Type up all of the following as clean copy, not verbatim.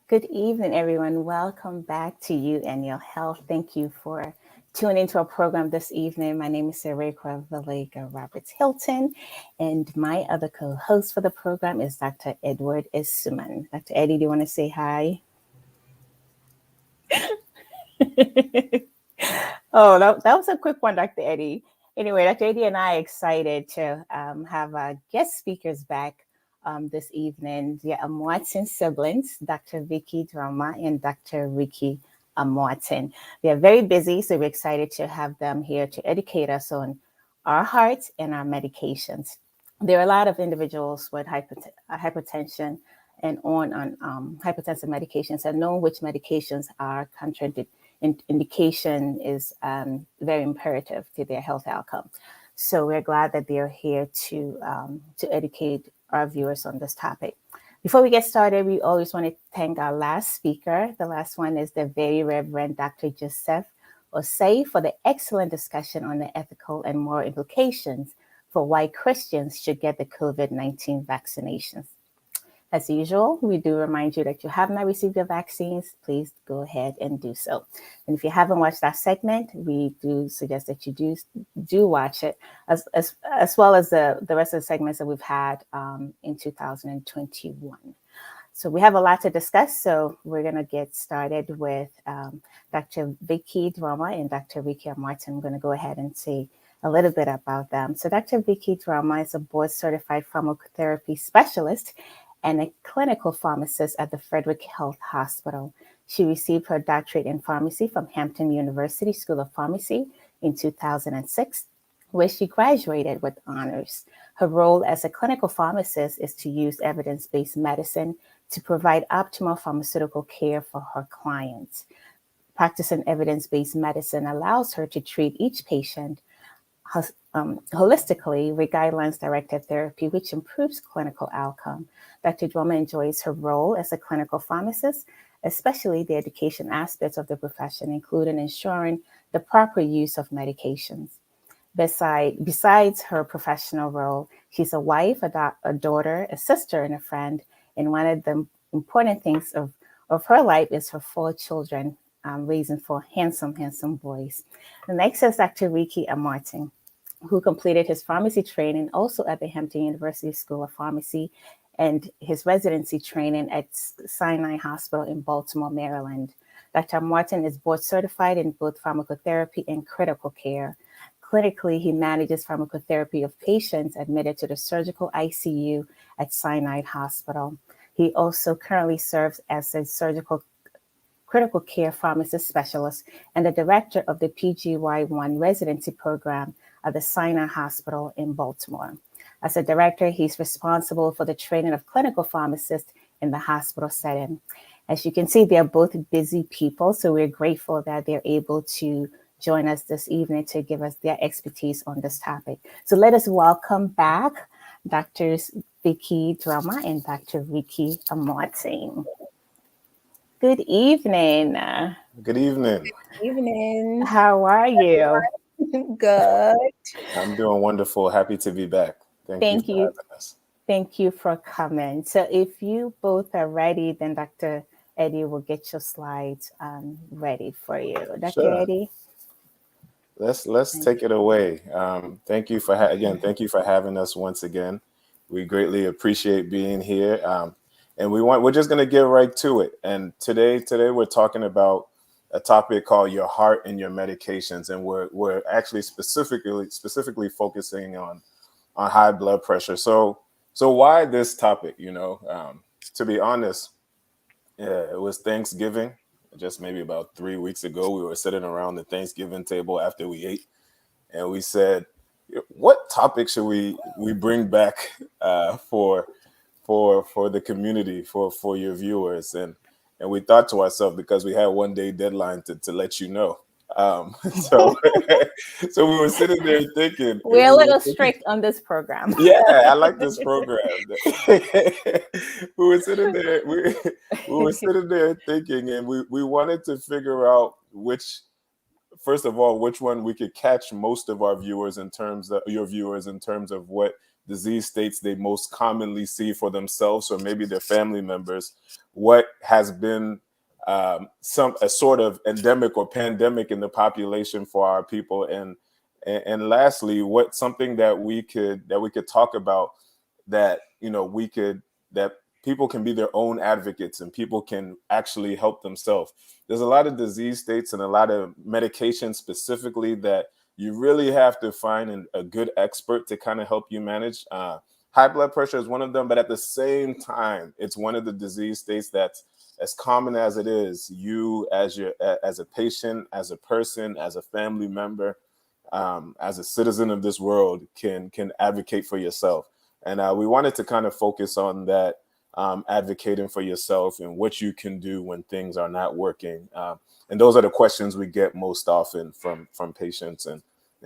Good evening, everyone. Welcome back to You and Your Health. Thank you for tuning into our program this evening. My name is Sarika Valega Roberts Hilton, and my other co-host for the program is Dr. Edward Isuman. Dr. Eddie, do you want to say hi? Oh, that was a quick one, Dr. Eddie. Anyway, Dr. Eddie and I are excited to have our guest speakers back this evening. Yeah, Martin siblings, Dr. Vikki Drama and Dr. Ricky Martin. They are very busy, so we're excited to have them here to educate us on our hearts and our medications. There are a lot of individuals with hypertension and on hypertensive medications and know which medications are indication is very imperative to their health outcome. So we're glad that they're here to educate our viewers on this topic. Before we get started, we always want to thank our last speaker. The last one is the very Reverend Dr. Joseph Osei for the excellent discussion on the ethical and moral implications for why Christians should get the COVID-19 vaccinations. As usual, we do remind you that if you have not received your vaccines, please go ahead and do so. And if you haven't watched that segment, we do suggest that you do watch it, as well as the rest of the segments that we've had in 2021. So we have a lot to discuss, so we're going to get started with Dr. Vikki Drama and Dr. Ricky Martin. I'm going to go ahead and say a little bit about them. So Dr. Vikki Drama is a board-certified pharmacotherapy specialist and a clinical pharmacist at the Frederick Health Hospital. She received her doctorate in pharmacy from Hampton University School of Pharmacy in 2006, where she graduated with honors. Her role as a clinical pharmacist is to use evidence-based medicine to provide optimal pharmaceutical care for her clients. Practicing evidence-based medicine allows her to treat each patient holistically with guidelines-directed therapy, which improves clinical outcome. Dr. Drama enjoys her role as a clinical pharmacist, especially the education aspects of the profession, including ensuring the proper use of medications. Besides her professional role, she's a wife, a daughter, a sister, and a friend. And one of the important things of her life is her 4 children, raising 4 handsome boys. The next is Dr. Ricky Martin, who completed his pharmacy training also at the Hampton University School of Pharmacy and his residency training at Sinai Hospital in Baltimore, Maryland. Dr. Martin is board certified in both pharmacotherapy and critical care. Clinically, he manages pharmacotherapy of patients admitted to the surgical ICU at Sinai Hospital. He also currently serves as a surgical critical care pharmacist specialist and the director of the PGY1 residency program at the Sinai Hospital in Baltimore. As a director, he's responsible for the training of clinical pharmacists in the hospital setting. As you can see, they're both busy people, so we're grateful that they're able to join us this evening to give us their expertise on this topic. So let us welcome back Drs. Vikki Drama and Dr. Ricky Martin. Good evening. Good evening. Evening. How are you? Good. I'm doing wonderful. Happy to be back. Thank you Thank for you. having us. Thank you for coming. So if you both are ready, then Dr. Eddie will get your slides ready for you. Dr. Sure. Eddie? Let's take it away. Thank you for thank you for having us once again. We greatly appreciate being here. And we're just going to get right to it. And today we're talking about a topic called your heart and your medications, and we're actually specifically focusing on high blood pressure. So why this topic? To be honest, it was Thanksgiving. Just maybe about 3 weeks ago, we were sitting around the Thanksgiving table after we ate, and we said, "What topic should we bring back for the community, for your viewers?" And we thought to ourselves, because we had 1 day deadline to let you know. So so we were sitting there thinking. We're a little strict on this program. Yeah, I like this program. We were sitting there. We were sitting there thinking, and we wanted to figure out first of all, which one we could catch most of our viewers in terms of your viewers in terms of what disease states they most commonly see for themselves or maybe their family members, what has been a sort of endemic or pandemic in the population for our people, and lastly, what something that we could talk about that that people can be their own advocates and people can actually help themselves. There's a lot of disease states and a lot of medications specifically that you really have to find a good expert to kind of help you manage. High blood pressure is one of them, but at the same time, it's one of the disease states that's as common as it is. You, as a patient, as a person, as a family member, as a citizen of this world, can advocate for yourself. And we wanted to kind of focus on that, advocating for yourself and what you can do when things are not working. And those are the questions we get most often from patients and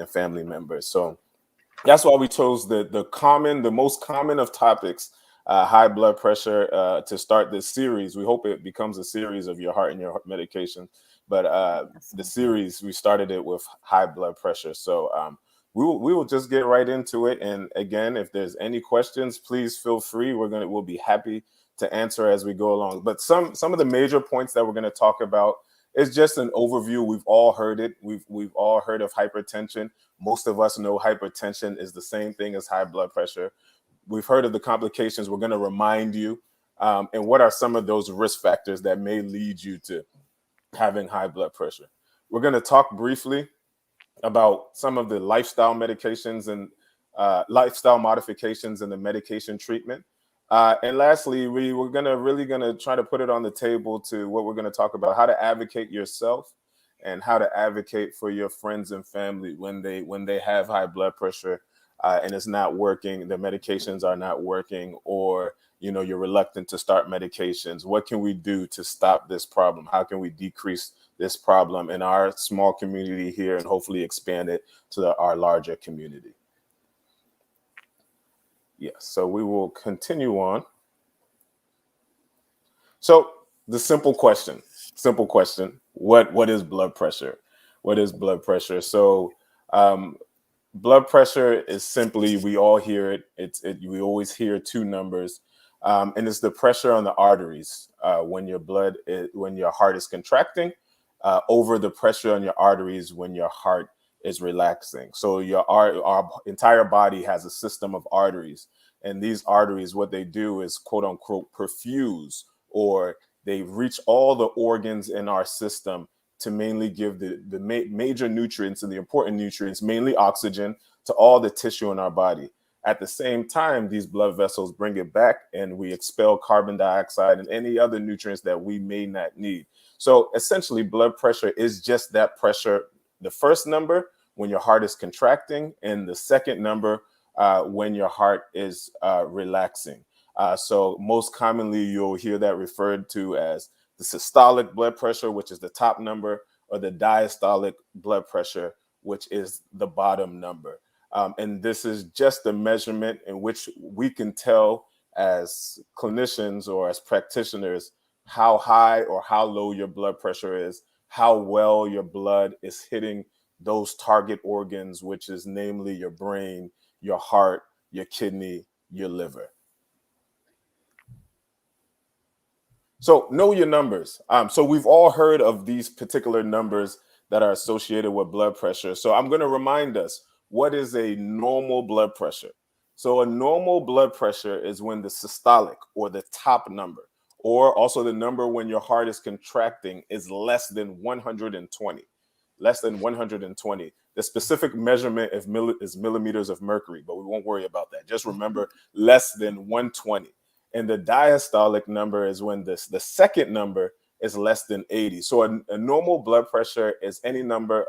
family members. So that's why we chose the most common of topics, high blood pressure, to start this series. We hope it becomes a series of your heart and your medication. But the series, we started it with high blood pressure. So we will just get right into it. And again, if there's any questions, please feel free. We'll be happy to answer as we go along. But some of the major points that we're going to talk about is just an overview. We've all heard it. We've all heard of hypertension. Most of us know hypertension is the same thing as high blood pressure. We've heard of the complications. We're going to remind you, and what are some of those risk factors that may lead you to having high blood pressure. We're going to talk briefly about some of the lifestyle medications and lifestyle modifications in the medication treatment. And lastly, we're really going to try to put it on the table to what we're going to talk about, how to advocate yourself and how to advocate for your friends and family when they have high blood pressure and it's not working, the medications are not working, or you're reluctant to start medications. What can we do to stop this problem? How can we decrease this problem in our small community here and hopefully expand it to our larger community? Yes, so we will continue on. So the simple question, what is blood pressure? What is blood pressure? So blood pressure is simply, we all hear it. We always hear two numbers, and it's the pressure on the arteries when your heart is contracting over the pressure on your arteries when your heart is relaxing. So our entire body has a system of arteries, and these arteries, what they do is quote unquote perfuse, or they reach all the organs in our system to mainly give the major nutrients and the important nutrients, mainly oxygen, to all the tissue in our body. At the same time, these blood vessels bring it back and we expel carbon dioxide and any other nutrients that we may not need. So essentially, blood pressure is just that pressure. The first number when your heart is contracting, and the second number when your heart is relaxing. So most commonly, you'll hear that referred to as the systolic blood pressure, which is the top number, or the diastolic blood pressure, which is the bottom number. And this is just a measurement in which we can tell as clinicians or as practitioners how high or how low your blood pressure is, how well your blood is hitting those target organs, which is namely your brain, your heart, your kidney, your liver. So know your numbers. So we've all heard of these particular numbers that are associated with blood pressure. So I'm going to remind us, what is a normal blood pressure? So a normal blood pressure is when the systolic, or the top number, or also the number when your heart is contracting, is less than 120. Less than 120. The specific measurement is millimeters of mercury, but we won't worry about that. Just remember, less than 120. And the diastolic number is when the second number is less than 80. So a normal blood pressure is any number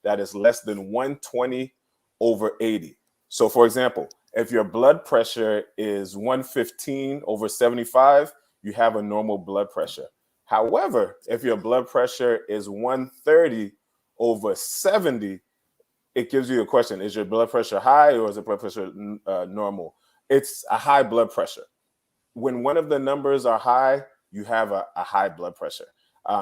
that is less than 120 over 80. So for example, if your blood pressure is 115 over 75, you have a normal blood pressure. However, if your blood pressure is 130 over 70, it gives you a question: is your blood pressure high or is the blood pressure normal? It's a high blood pressure. When one of the numbers are high, you have a high blood pressure.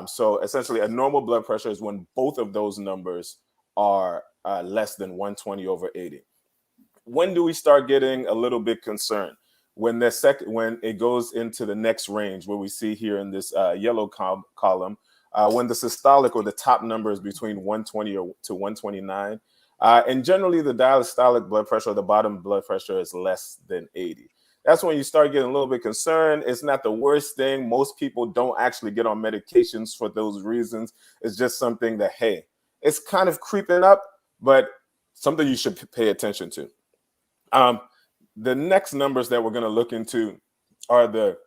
So essentially, a normal blood pressure is when both of those numbers are less than 120 over 80. when do we start getting a little bit concerned? When it goes into the next range, where we see here in this yellow column, when the systolic, or the top number, is between 120 to 129, and generally the diastolic blood pressure, or the bottom blood pressure, is less than 80. That's when you start getting a little bit concerned. It's not the worst thing. Most people don't actually get on medications for those reasons. It's just something that, hey, it's kind of creeping up, but something you should pay attention to. The next numbers that we're going to look into are the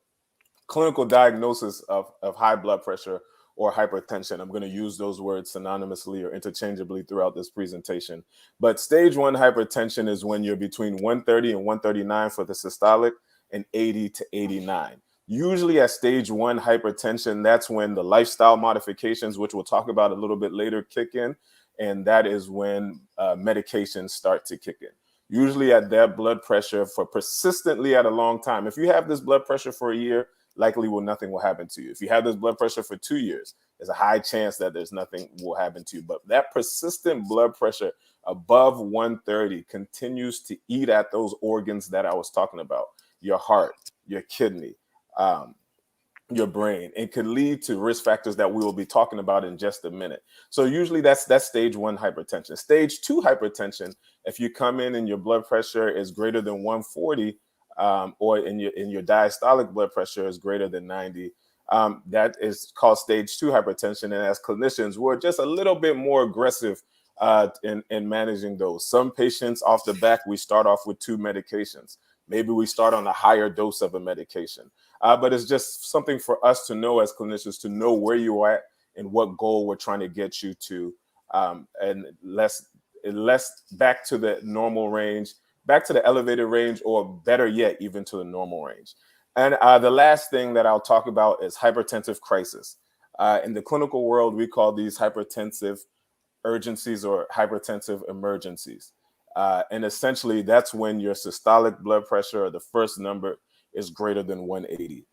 clinical diagnosis of high blood pressure or hypertension. I'm going to use those words synonymously or interchangeably throughout this presentation. But stage 1 hypertension is when you're between 130 and 139 for the systolic, and 80 to 89. Usually at stage 1 hypertension, that's when the lifestyle modifications, which we'll talk about a little bit later, kick in. And that is when medications start to kick in. Usually at that blood pressure for persistently at a long time. If you have this blood pressure for a year, likely nothing will happen to you. If you have this blood pressure for 2 years, there's a high chance that there's nothing will happen to you. But that persistent blood pressure above 130 continues to eat at those organs that I was talking about, your heart, your kidney, your brain. It could lead to risk factors that we will be talking about in just a minute. So usually that's stage 1 hypertension. Stage 2 hypertension, if you come in and your blood pressure is greater than 140, or in your diastolic blood pressure is greater than 90, that is called stage 2 hypertension. And as clinicians, we're just a little bit more aggressive in managing those. Some patients off the back, we start off with 2 medications. Maybe we start on a higher dose of a medication. But it's just something for us to know as clinicians, to know where you are at and what goal we're trying to get you to, and less back to the normal range, back to the elevated range, or better yet, even to the normal range. And the last thing that I'll talk about is hypertensive crisis. In the clinical world, we call these hypertensive urgencies or hypertensive emergencies. And essentially, that's when your systolic blood pressure, or the first number, is greater than 180.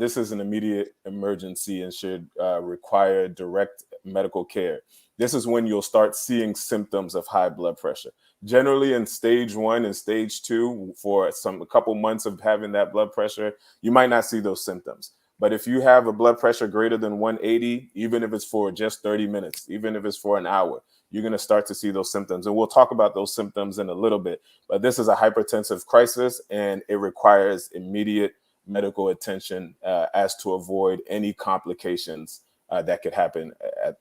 This is an immediate emergency and should require direct medical care. This is when you'll start seeing symptoms of high blood pressure. Generally in stage 1 and stage 2, for a couple months of having that blood pressure, you might not see those symptoms. But if you have a blood pressure greater than 180, even if it's for just 30 minutes, even if it's for an hour, you're going to start to see those symptoms. And we'll talk about those symptoms in a little bit. But this is a hypertensive crisis, and it requires immediate medical attention as to avoid any complications that could happen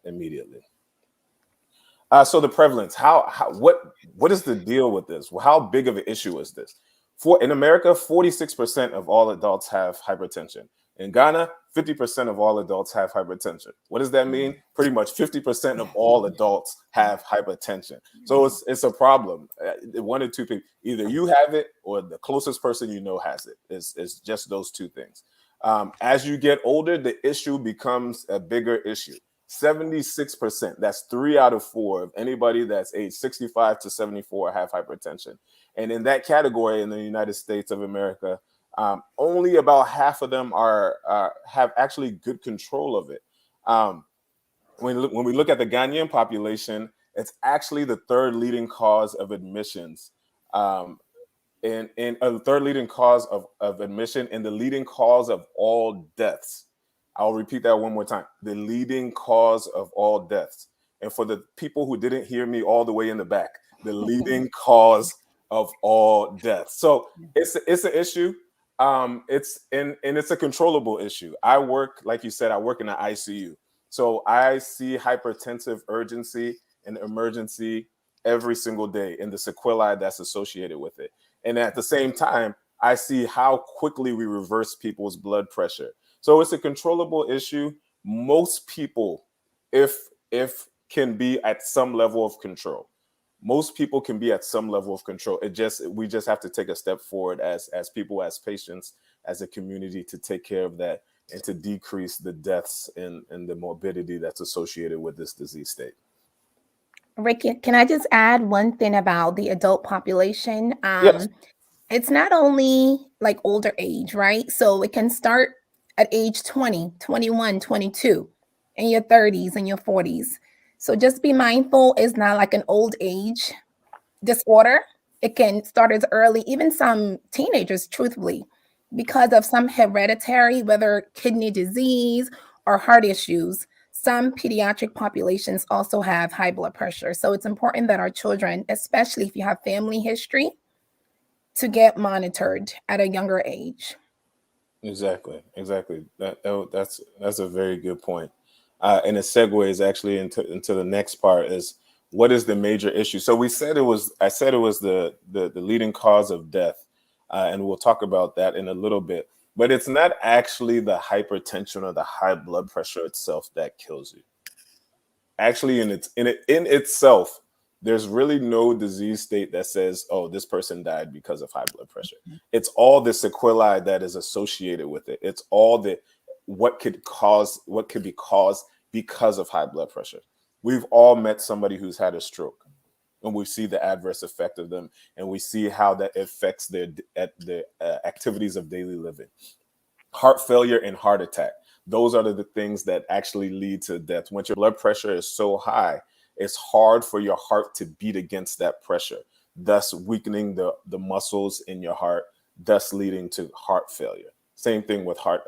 immediately. So the prevalence, what is the deal with this? Well, how big of an issue is this? In America, 46% of all adults have hypertension. In Ghana, 50% of all adults have hypertension. What does that mean? Pretty much 50% of all adults have hypertension. So it's a problem. 1 or 2 people, either you have it or the closest person you know has it. It's just those 2 things. As you get older, the issue becomes a bigger issue. 76%, that's 3 out of 4 of anybody that's age 65 to 74 have hypertension. And in that category in the United States of America, only about half of them have actually good control of it. When we look at the Ghanaian population, it's actually the 3rd leading cause of admissions, and a 3rd leading cause of admission, and the leading cause of all deaths. I'll repeat that one more time. The leading cause of all deaths. And for the people who didn't hear me all the way in the back, the leading cause of all deaths. So it's an issue. It's a controllable issue. I work, like you said, I work in the ICU. So I see hypertensive urgency and emergency every single day, and the sequelae that's associated with it. And at the same time, I see how quickly we reverse people's blood pressure. So it's a controllable issue. Most people, if can be at some level of control. Most people can be at some level of control. We just have to take a step forward as people, as patients, as a community, to take care of that and to decrease the deaths and the morbidity that's associated with this disease state. Ricky, can I just add one thing about the adult population? Yes. It's not only like older age, right? So it can start at age 20, 21, 22, in your 30s and your 40s. So just be mindful, it's not like an old age disorder. It can start as early, even some teenagers, truthfully, because of some hereditary, whether kidney disease or heart issues. Some pediatric populations also have high blood pressure. So it's important that our children, especially if you have family history, to get monitored at a younger age. Exactly. That's a very good point. And it segues actually into the next part is what is the major issue? So I said it was the leading cause of death, and we'll talk about that in a little bit. But it's not actually the hypertension or the high blood pressure itself that kills you. Actually, in itself, there's really no disease state that says, oh, this person died because of high blood pressure. It's all the sequelae that is associated with it. It's all the what could be caused because of high blood pressure. We've all met somebody who's had a stroke, and we see the adverse effect of them, and we see how that affects their activities of daily living. Heart failure and heart attack. Those are the things that actually lead to death. Once your blood pressure is so high, it's hard for your heart to beat against that pressure, thus weakening the muscles in your heart, thus leading to heart failure. Same thing with heart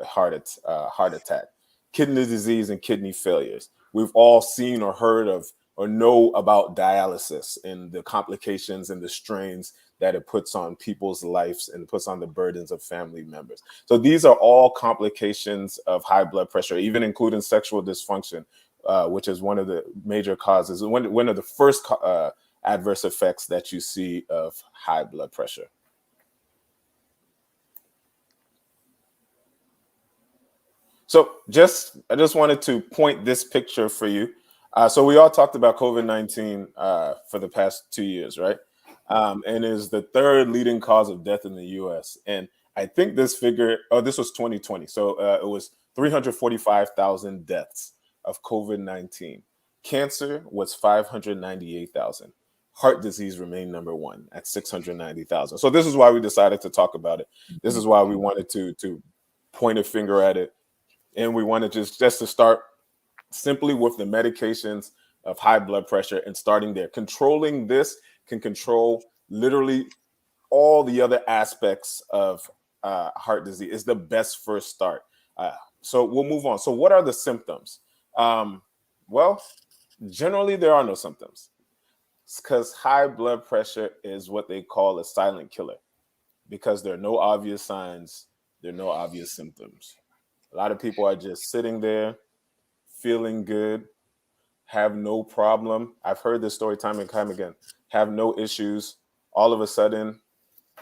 attack, kidney disease and kidney failures. We've all seen or heard of or know about dialysis and the complications and the strains that it puts on people's lives and puts on the burdens of family members. So these are all complications of high blood pressure, even including sexual dysfunction, which is one of the major causes, one of the first adverse effects that you see of high blood pressure. So I just wanted to point this picture for you. So we all talked about COVID-19 for the past 2 years, right? And is the third leading cause of death in the U.S. And I think this figure, this was 2020. So it was 345,000 deaths of COVID-19. Cancer was 598,000. Heart disease remained number one at 690,000. So this is why we decided to talk about it. This is why we wanted to point a finger at it. And we wanted just to start simply with the medications of high blood pressure and starting there. Controlling this can control literally all the other aspects of heart disease. Is the best first start. So we'll move on. So what are the symptoms? Well, generally there are no symptoms because high blood pressure is what they call a silent killer because there are no obvious signs, there are no obvious symptoms. A lot of people are just sitting there, feeling good, have no problem. I've heard this story time and time again. Have no issues. All of a sudden,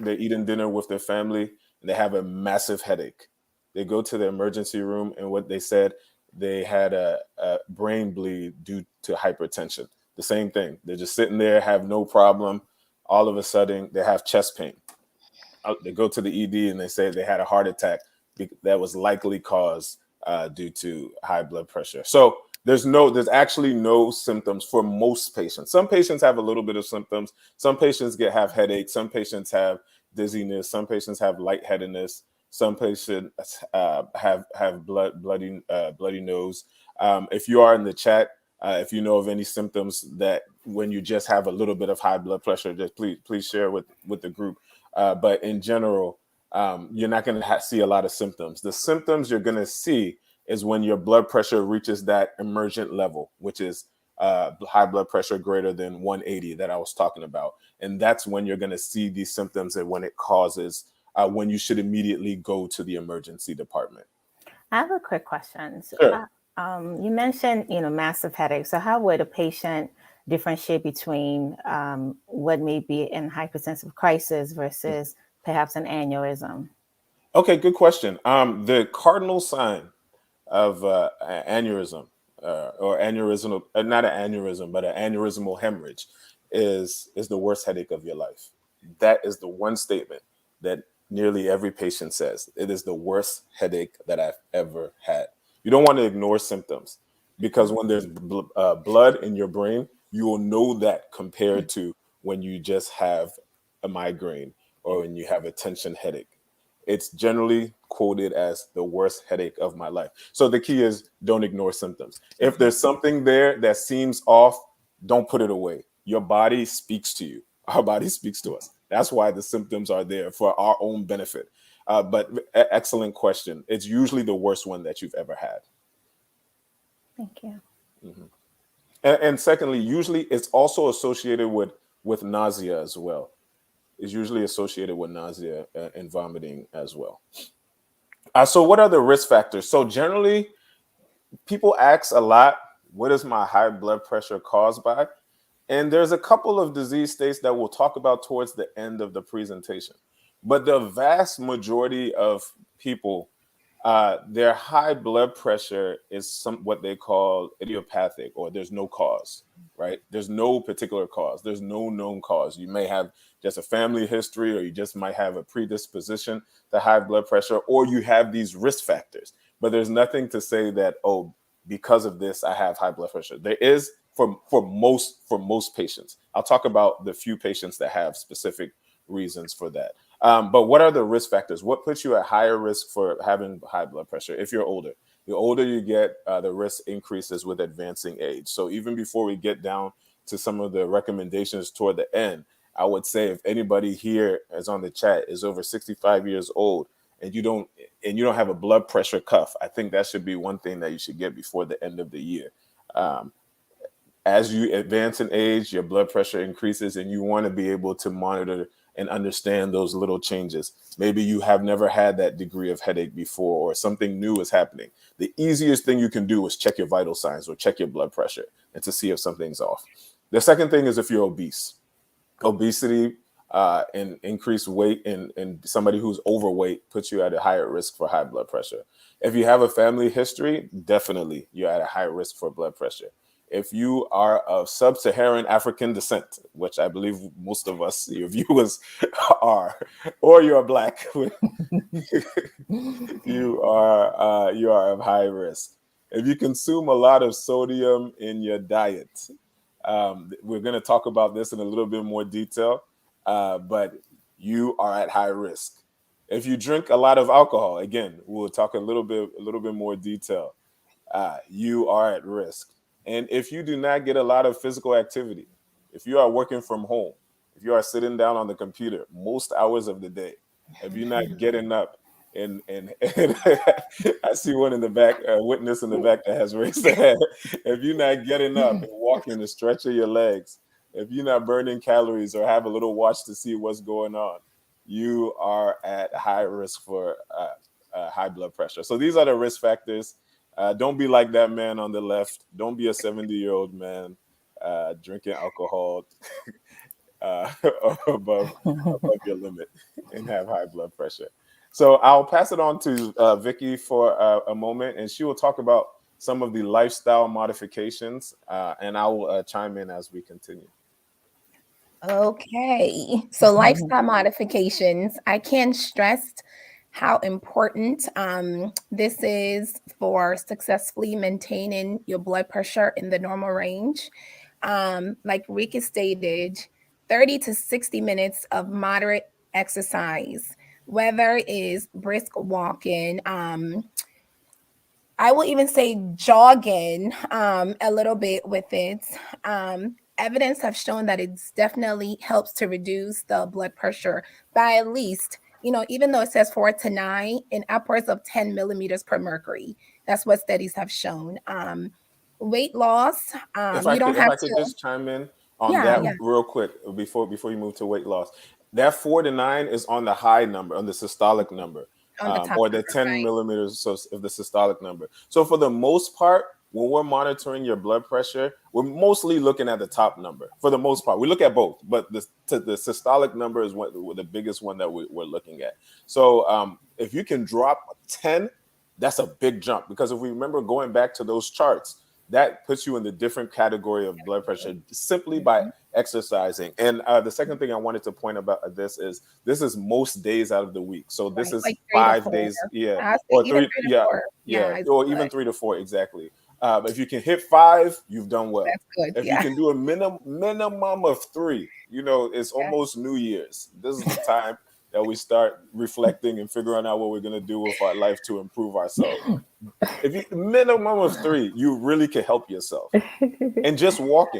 they're eating dinner with their family and they have a massive headache. They go to the emergency room and what they said, they had a brain bleed due to hypertension. The same thing. They're just sitting there, have no problem. All of a sudden, they have chest pain. They go to the ED and they say they had a heart attack that was likely caused due to high blood pressure. So there's actually no symptoms for most patients. Some patients have a little bit of symptoms. Some patients have headaches. Some patients have dizziness. Some patients have lightheadedness. Some patients have bloody nose. If you are in the chat, if you know of any symptoms that when you just have a little bit of high blood pressure, just please share with the group. But in general, you're not going to see a lot of symptoms. The symptoms you're going to see is when your blood pressure reaches that emergent level, which is high blood pressure greater than 180 that I was talking about. And that's when you're going to see these symptoms and when it causes, when you should immediately go to the emergency department. I have a quick question. Sure. You mentioned, massive headaches. So how would a patient differentiate between what may be an hypertensive crisis versus perhaps an aneurysm? Okay, good question. The cardinal sign of aneurysm or aneurysmal, not an aneurysm, but an aneurysmal hemorrhage is the worst headache of your life. That is the one statement that nearly every patient says. It is the worst headache that I've ever had. You don't want to ignore symptoms because when there's blood in your brain, you will know that compared to when you just have a migraine or when you have a tension headache. It's generally quoted as the worst headache of my life. So the key is don't ignore symptoms. If there's something there that seems off, don't put it away. Your body speaks to you. Our body speaks to us. That's why the symptoms are there, for our own benefit. But excellent question. It's usually the worst one that you've ever had. Thank you. Mm-hmm. And secondly, usually it's also associated with nausea as well. It's usually associated with nausea and vomiting as well. So what are the risk factors? So generally, people ask a lot, what is my high blood pressure caused by? And there's a couple of disease states that we'll talk about towards the end of the presentation. But the vast majority of people, their high blood pressure is what they call idiopathic, or there's no cause, right? There's no particular cause. There's no known cause. You may have just a family history, or you just might have a predisposition to high blood pressure, or you have these risk factors. But there's nothing to say that, oh, because of this, I have high blood pressure. There is for most patients. I'll talk about the few patients that have specific reasons for that. But what are the risk factors? What puts you at higher risk for having high blood pressure? If you're older, the older you get, the risk increases with advancing age. So even before we get down to some of the recommendations toward the end, I would say if anybody here is on the chat is over 65 years old and you don't have a blood pressure cuff, I think that should be one thing that you should get before the end of the year. As you advance in age, your blood pressure increases, and you want to be able to monitor and understand those little changes. Maybe you have never had that degree of headache before, or something new is happening. The easiest thing you can do is check your vital signs or check your blood pressure and to see if something's off. The second thing is if you're obese. Obesity and increased weight in somebody who's overweight puts you at a higher risk for high blood pressure. If you have a family history, definitely you're at a high risk for blood pressure. If you are of sub-Saharan African descent, which I believe most of us, your viewers, are, or you're Black, you are of high risk. If you consume a lot of sodium in your diet, we're going to talk about this in a little bit more detail, but you are at high risk. If you drink a lot of alcohol, again, we'll talk a little bit more detail. You are at risk. And if you do not get a lot of physical activity, if you are working from home, if you are sitting down on the computer most hours of the day, if you're not getting up, and I see one in the back, a witness in the back that has raised their hand. If you're not getting up and walking and stretching your legs, if you're not burning calories or have a little watch to see what's going on, you are at high risk for high blood pressure. So these are the risk factors. Don't be like that man on the left. Don't be a 70-year-old man drinking alcohol above your limit and have high blood pressure. So I'll pass it on to Vikki for a moment, and she will talk about some of the lifestyle modifications, and I will chime in as we continue. Okay, so lifestyle modifications. I can't stress how important this is for successfully maintaining your blood pressure in the normal range. Like Rika stated, 30 to 60 minutes of moderate exercise, whether it is brisk walking, I will even say jogging a little bit with it. Evidence have shown that it's definitely helps to reduce the blood pressure by at least, even though it says 4 to 9, in upwards of 10 millimeters per mercury. That's what studies have shown. Weight loss, you don't have if I could to. just chime in on that real quick before you move to weight loss. That 4 to 9 is on the high number, on the systolic number, or the 10 millimeters of the systolic number. So for the most part, when we're monitoring your blood pressure, we're mostly looking at the top number. For the most part, we look at both, but the systolic number is the biggest one that we're looking at. So if you can drop 10, that's a big jump, because if we remember going back to those charts, that puts you in the different category of blood pressure simply by exercising. And the second thing I wanted to point about this is most days out of the week. So this is like 5 days, or 3, or even 3 to 4, exactly. If you can hit 5, you've done well. That's good. If you can do a minimum of 3, it's almost New Year's. This is the time that we start reflecting and figuring out what we're going to do with our life to improve ourselves. If you minimum of 3, you really can help yourself. And just walk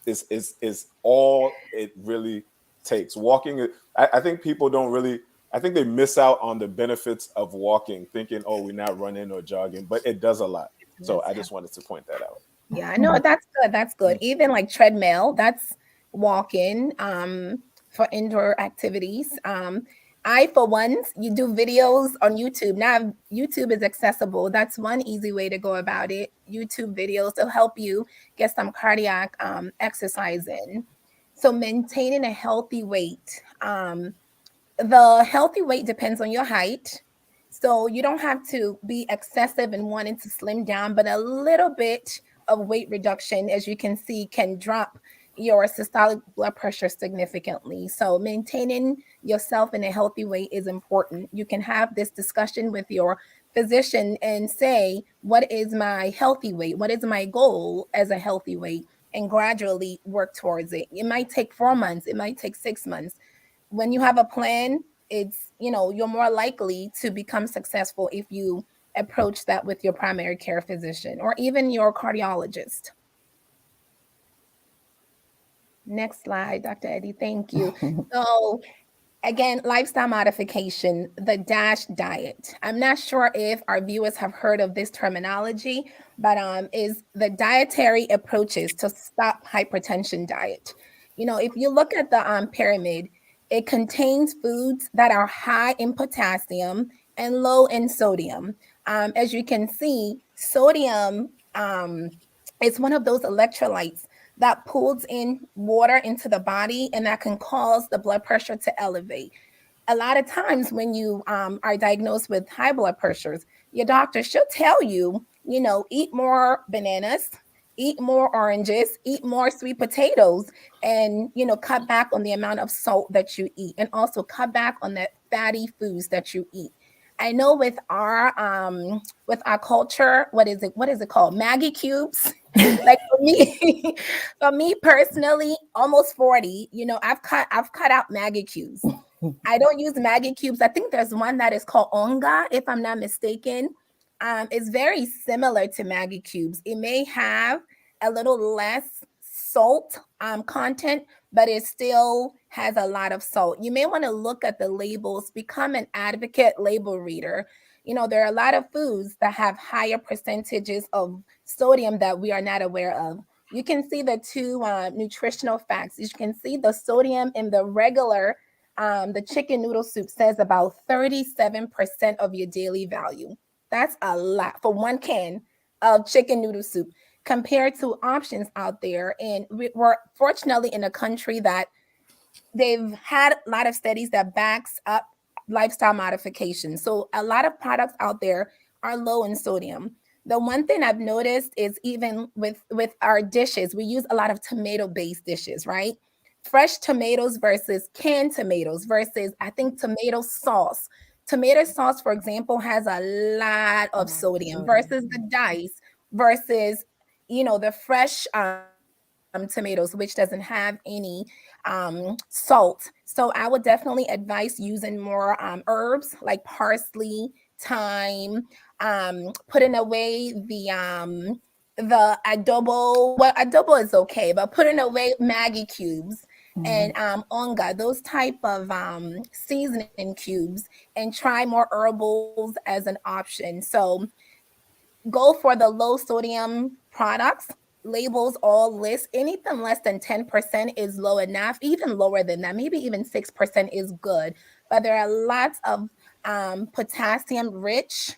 is all it really takes. Walking, I think people don't really, I think they miss out on the benefits of walking, thinking, oh, we're not running or jogging, but it does a lot. So I just wanted to point that out. Yeah, I know, that's good. That's good. Even like treadmill, that's walking for indoor activities. I, for one, you do videos on YouTube. Now YouTube is accessible. That's one easy way to go about it. YouTube videos to help you get some cardiac exercise in. So maintaining a healthy weight. The healthy weight depends on your height. So you don't have to be excessive in wanting to slim down, but a little bit of weight reduction, as you can see, can drop your systolic blood pressure significantly. So maintaining yourself in a healthy weight is important. You can have this discussion with your physician and say, what is my healthy weight? What is my goal as a healthy weight? And gradually work towards it. It might take 4 months, it might take 6 months. When you have a plan, it's, you're more likely to become successful if you approach that with your primary care physician or even your cardiologist. Next slide, Dr. Eddie. Thank you. So again, lifestyle modification, the DASH diet. I'm not sure if our viewers have heard of this terminology, but is the dietary approaches to stop hypertension diet. If you look at the pyramid, it contains foods that are high in potassium and low in sodium. As you can see, sodium is one of those electrolytes that pulls in water into the body and that can cause the blood pressure to elevate. A lot of times when you are diagnosed with high blood pressures, your doctor should tell you, eat more bananas, eat more oranges, eat more sweet potatoes, and, cut back on the amount of salt that you eat, and also cut back on the fatty foods that you eat. I know with our culture, what is it called? Maggie cubes. Like for me personally, almost 40, I've cut out Maggie cubes. I don't use Maggie cubes. I think there's one that is called Onga, if I'm not mistaken. It's very similar to Maggie cubes. It may have a little less salt content, but it still has a lot of salt. You may want to look at the labels, become an advocate label reader. There are a lot of foods that have higher percentages of sodium that we are not aware of. You can see the two nutritional facts. You can see the sodium in the regular, the chicken noodle soup says about 37% of your daily value. That's a lot for one can of chicken noodle soup compared to options out there. And we're fortunately in a country that they've had a lot of studies that backs up lifestyle modification. So a lot of products out there are low in sodium. The one thing I've noticed is even with our dishes, we use a lot of tomato-based dishes, right? Fresh tomatoes versus canned tomatoes versus, I think, tomato sauce. Tomato sauce, for example, has a lot of sodium versus the dice versus, the fresh tomatoes, which doesn't have any salt. So I would definitely advise using more herbs like parsley, thyme, putting away the adobo. Well, adobo is okay, but putting away Maggie cubes and onga, those type of seasoning cubes, and try more herbals as an option. So go for the low sodium products. Labels all list anything less than 10% is low enough. Even lower than that, maybe even 6% is good. But there are lots of potassium rich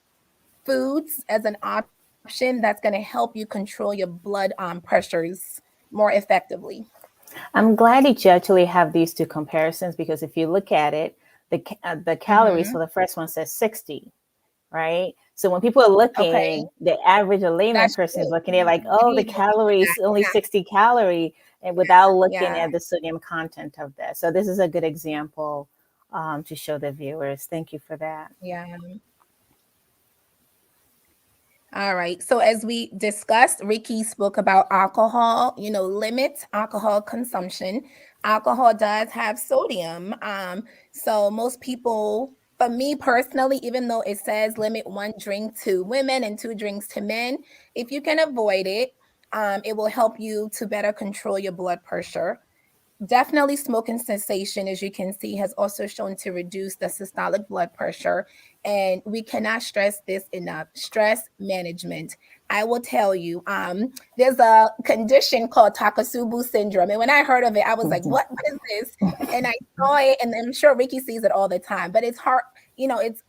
foods as an option that's going to help you control your blood pressures more effectively. I'm glad that you actually have these two comparisons, because if you look at it, the calories for the first one says 60, right? So when people are Okay, looking, the average or layman that's person is true. looking, they're like, We oh, didn't the even look at calories that. only Yeah, 60 calorie, and without looking yeah, at the sodium content of that. So this is a good example to show the viewers. Thank you for that. yeah. All right. So as we discussed, Ricky spoke about alcohol, limit alcohol consumption. Alcohol does have sodium. So most people, for me personally, even though it says limit 1 drink to women and 2 drinks to men, if you can avoid it, it will help you to better control your blood pressure. Definitely smoking cessation, as you can see, has also shown to reduce the systolic blood pressure. And we cannot stress this enough. Stress management. I will tell you, there's a condition called Takasubu Syndrome. And when I heard of it, I was like, what is this? And I saw it, and I'm sure Ricky sees it all the time. But it's it's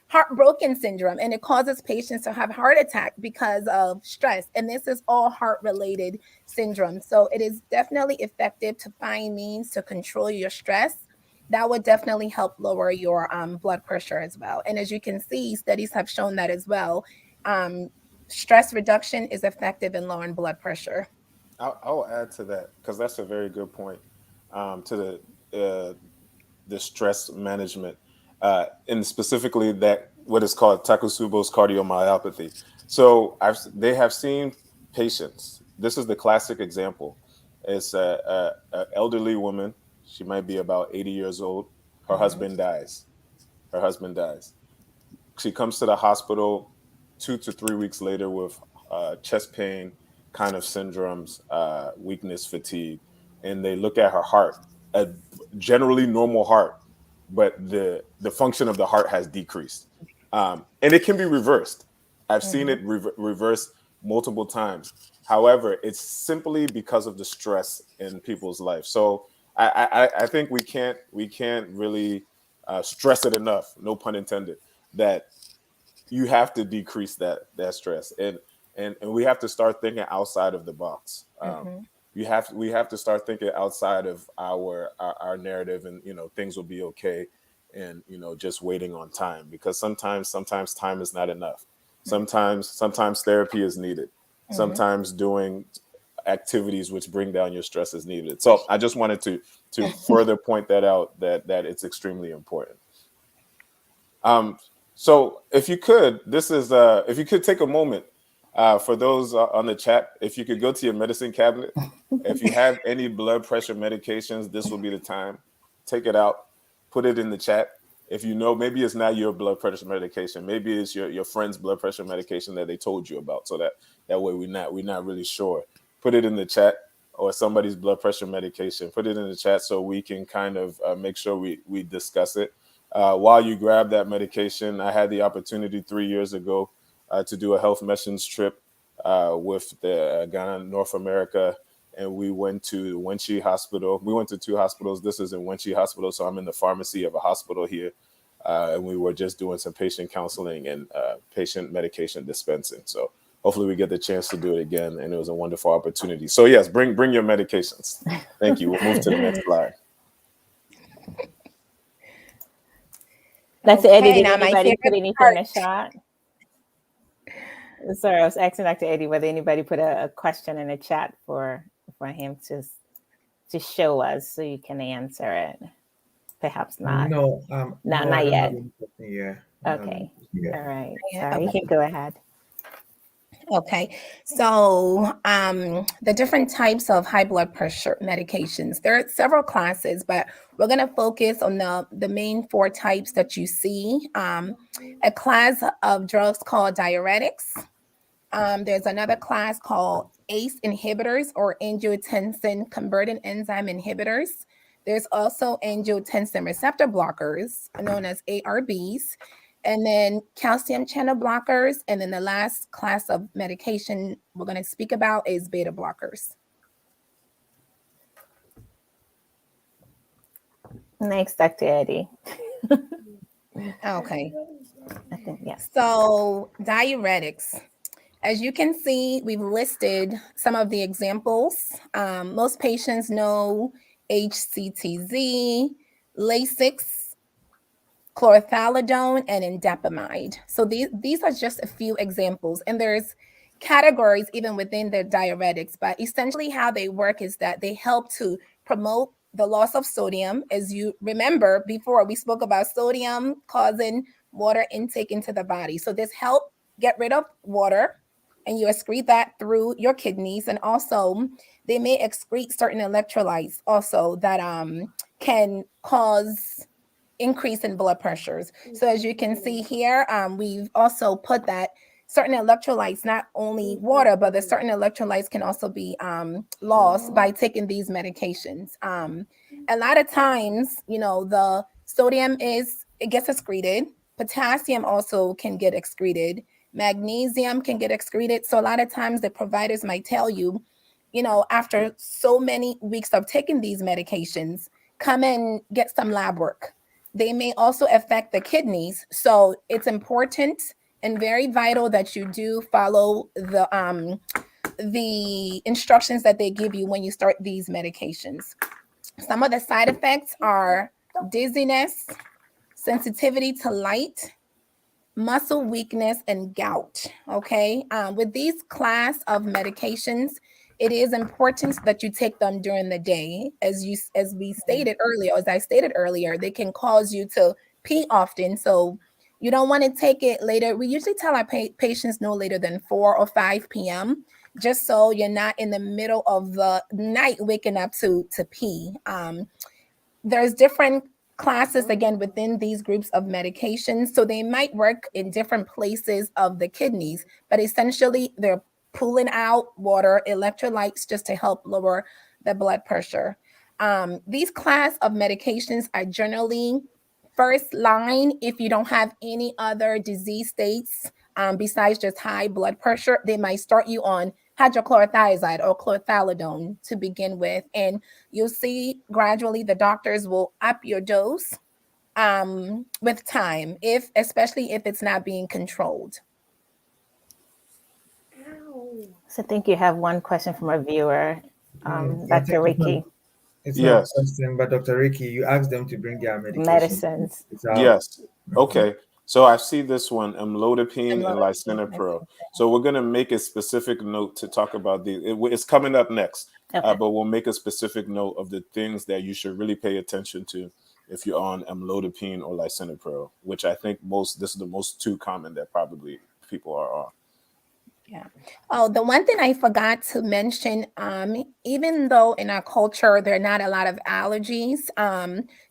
heartbroken syndrome, and it causes patients to have heart attack because of stress. And this is all heart related syndrome. So it is definitely effective to find means to control your stress. That would definitely help lower your blood pressure as well. And as you can see, studies have shown that as well. Stress reduction is effective in lowering blood pressure. I'll add to that because that's a very good point, to the stress management, and specifically that what is called Takasubu's cardiomyopathy. So they have seen patients. This is the classic example. It's a elderly woman. She might be about 80 years old. Her husband dies. Her husband dies. She comes to the hospital 2 to 3 weeks later with chest pain, kind of syndromes, weakness, fatigue, and they look at her heart, a generally normal heart, but the function of the heart has decreased, and it can be reversed. I've seen it reversed multiple times. However, it's simply because of the stress in people's life. So I think we can't really stress it enough. No pun intended. That you have to decrease that stress, and we have to start thinking outside of the box. We have to start thinking outside of our narrative, and things will be okay, and just waiting on time, because sometimes time is not enough. Sometimes therapy is needed. Sometimes doing activities which bring down your stress is needed. So I just wanted to further point that out, that it's extremely important. So if you could, if you could take a moment, for those on the chat, if you could go to your medicine cabinet, if you have any blood pressure medications, this will be the time. Take it out, put it in the chat. If maybe it's not your blood pressure medication, maybe it's your friend's blood pressure medication that they told you about, so that way we're not really sure. Put it in the chat, or somebody's blood pressure medication. Put it in the chat so we can kind of make sure we discuss it. While you grab that medication, I had the opportunity 3 years ago to do a health missions trip with the Ghana, North America, and we went to Wenchi Hospital. We went to 2 hospitals. This is in Wenchi Hospital, so I'm in the pharmacy of a hospital here, and we were just doing some patient counseling and patient medication dispensing. So hopefully we get the chance to do it again, and it was a wonderful opportunity. So yes, bring your medications. Thank you. We'll move to the next slide. Dr. Eddie, did now my anybody put favorite anything part. in the chat? Sorry, I was asking Dr. Eddie whether anybody put a question in the chat for him to show us so you can answer it. Perhaps not. No, not yet. Yeah. Okay. All right. Sorry, you can go ahead. Okay, so the different types of high blood pressure medications, there are several classes, but we're going to focus on the main 4 types that you see. A class of drugs called diuretics. There's another class called ACE inhibitors, or angiotensin converting enzyme inhibitors. There's also angiotensin receptor blockers, known as ARBs. And then calcium channel blockers. And then the last class of medication we're going to speak about is beta blockers. Next, Dr. Eddie. Okay. I think, yes. So diuretics. As you can see, we've listed some of the examples. Most patients know HCTZ, Lasix, chlorothalidone, and indapamide. So these are just a few examples, and there's categories even within the diuretics, but essentially how they work is that they help to promote the loss of sodium. As you remember before, we spoke about sodium causing water intake into the body. So this help get rid of water, and you excrete that through your kidneys. And also they may excrete certain electrolytes also that can cause increase in blood pressures. So as you can see here, we've also put that certain electrolytes, not only water, but the certain electrolytes can also be lost by taking these medications. A lot of times, the sodium it gets excreted. Potassium also can get excreted. Magnesium can get excreted. So a lot of times the providers might tell you, after so many weeks of taking these medications, come and get some lab work. They may also affect the kidneys. So it's important and very vital that you do follow the instructions that they give you when you start these medications. Some of the side effects are dizziness, sensitivity to light, muscle weakness, and gout. Okay. With these class of medications, it is important that you take them during the day. As I stated earlier, they can cause you to pee often. So you don't want to take it later. We usually tell our patients no later than 4 or 5 p.m., just so you're not in the middle of the night waking up to pee. There's different classes again within these groups of medications, so they might work in different places of the kidneys, but essentially they're pulling out water, electrolytes, just to help lower the blood pressure. These class of medications are generally first line if you don't have any other disease states besides just high blood pressure. They might start you on hydrochlorothiazide or chlorthalidone to begin with, and you'll see gradually the doctors will up your dose with time, especially if it's not being controlled. So I think you have one question from a viewer, Dr. Ricky. It's not a question, but Dr. Ricky, you asked them to bring their medicines. Yes. Okay. So I see this one, amlodipine and lisinopril. So we're going to make a specific note to talk about these. It's coming up next, but we'll make a specific note of the things that you should really pay attention to if you're on amlodipine or lisinopril, which I think this is the most two common that probably people are on. Yeah. Oh, the one thing I forgot to mention, even though in our culture there are not a lot of allergies,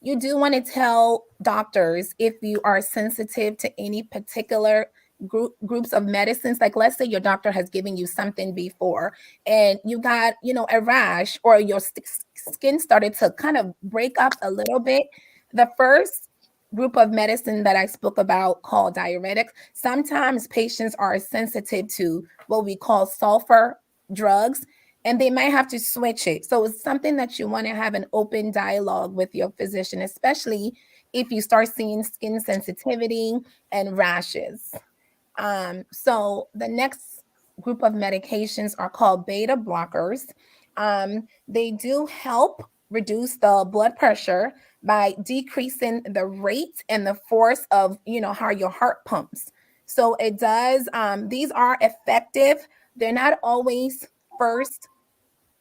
you do want to tell doctors if you are sensitive to any particular groups of medicines. Like, let's say your doctor has given you something before and you got, a rash, or your skin started to kind of break up a little bit. The first group of medicine that I spoke about called diuretics. Sometimes patients are sensitive to what we call sulfur drugs, and they might have to switch it. So it's something that you want to have an open dialogue with your physician, especially if you start seeing skin sensitivity and rashes. So the next group of medications are called beta blockers. They do help reduce the blood pressure by decreasing the rate and the force of, how your heart pumps. So it does, these are effective. They're not always first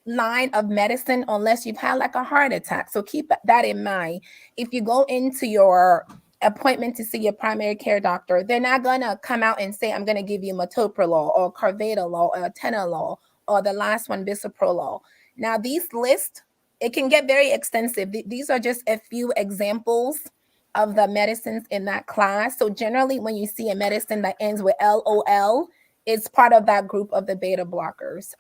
line of medicine unless you've had like a heart attack. So keep that in mind. If you go into your appointment to see your primary care doctor, they're not going to come out and say, I'm going to give you metoprolol or carvedilol or atenolol or the last one, bisoprolol. Now, these lists, it can get very extensive. These are just a few examples of the medicines in that class. So generally, when you see a medicine that ends with LOL, it's part of that group of the beta blockers.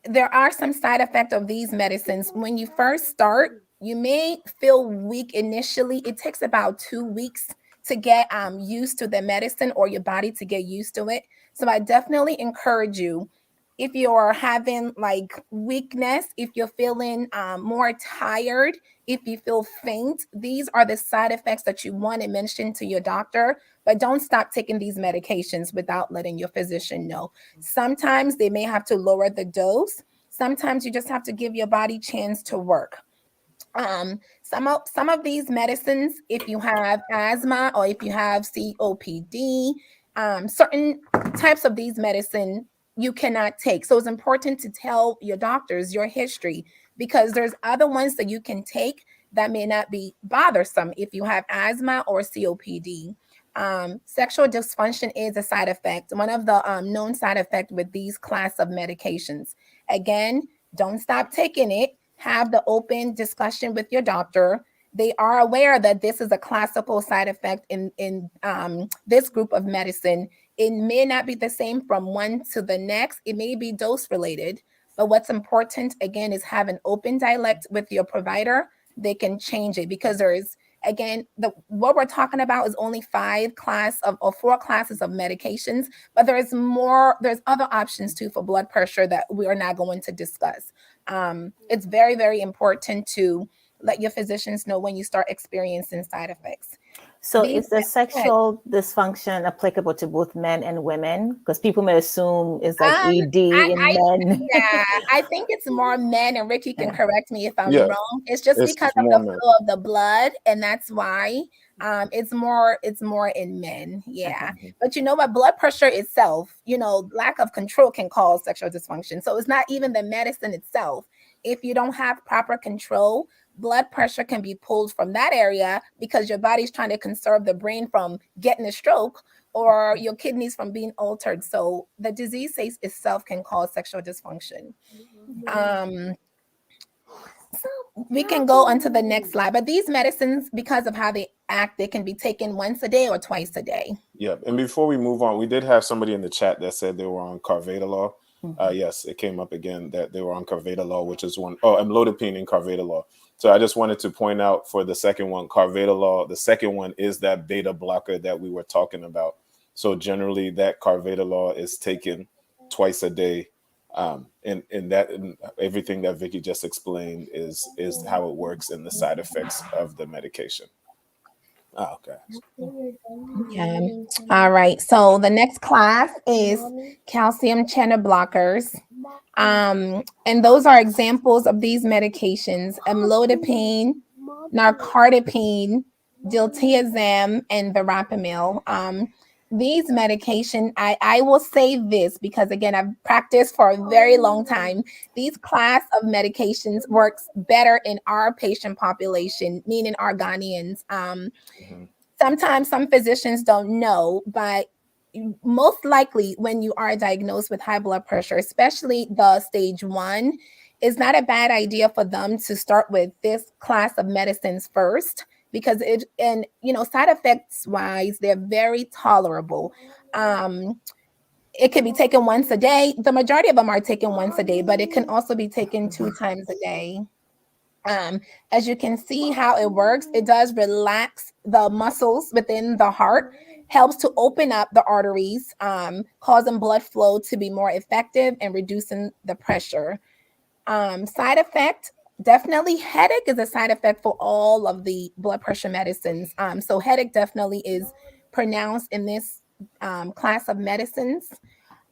There are some side effects of these medicines. When you first start, you may feel weak initially. It takes about 2 weeks to get used to the medicine, or your body to get used to it. So I definitely encourage you, if you're having like weakness, if you're feeling more tired, if you feel faint, these are the side effects that you want to mention to your doctor. But don't stop taking these medications without letting your physician know. Sometimes they may have to lower the dose. Sometimes you just have to give your body chance to work. Some of these medicines, if you have asthma or if you have COPD, certain types of these medicine you cannot take. So it's important to tell your doctors your history, because there's other ones that you can take that may not be bothersome if you have asthma or COPD. Sexual dysfunction is a side effect, one of the known side effects with these class of medications. Again, don't stop taking it. Have the open discussion with your doctor. They are aware that this is a classical side effect in this group of medicine. It may not be the same from one to the next. It may be dose related. But what's important, again, is have an open dialect with your provider. They can change it because there's, again, what we're talking about is only 4 classes of medications, but there's other options too for blood pressure that we are not going to discuss. It's very, very important to let your physicians know when you start experiencing side effects. So is the sexual dysfunction applicable to both men and women? Because people may assume it's like ED in men. Yeah, I think it's more men, and Ricky can correct me if I'm wrong. It's just because of the flow of the blood, and that's why it's more in men. Yeah. But you know what? Blood pressure itself, lack of control can cause sexual dysfunction. So it's not even the medicine itself. If you don't have proper control, blood pressure can be pulled from that area because your body's trying to conserve the brain from getting a stroke or your kidneys from being altered. So the disease itself can cause sexual dysfunction. So we can go on to the next slide. But these medicines, because of how they act, they can be taken once a day or twice a day. Yeah. And before we move on, we did have somebody in the chat that said they were on carvedilol. Yes, it came up again that they were on carvedilol, which is amlodipine and carvedilol. So I just wanted to point out for the second one, carvedilol, the second one is that beta blocker that we were talking about. So generally that carvedilol is taken twice a day. And everything that Vikki just explained is how it works and the side effects of the medication. Okay. Yeah. All right. So the next class is calcium channel blockers. And those are examples of these medications: amlodipine, narcardipine, diltiazem, and verapamil. These medication, I will say this because, again, I've practiced for a very long time. These class of medications works better in our patient population, meaning our Ghanaians. Sometimes some physicians don't know, but most likely when you are diagnosed with high blood pressure, especially the stage 1, it's not a bad idea for them to start with this class of medicines first, because side effects wise, they're very tolerable. It can be taken once a day. The majority of them are taken once a day, but it can also be taken 2 times a day. As you can see how it works, it does relax the muscles within the heart, helps to open up the arteries, causing blood flow to be more effective and reducing the pressure. Side effect, definitely headache is a side effect for all of the blood pressure medicines. So headache definitely is pronounced in this class of medicines.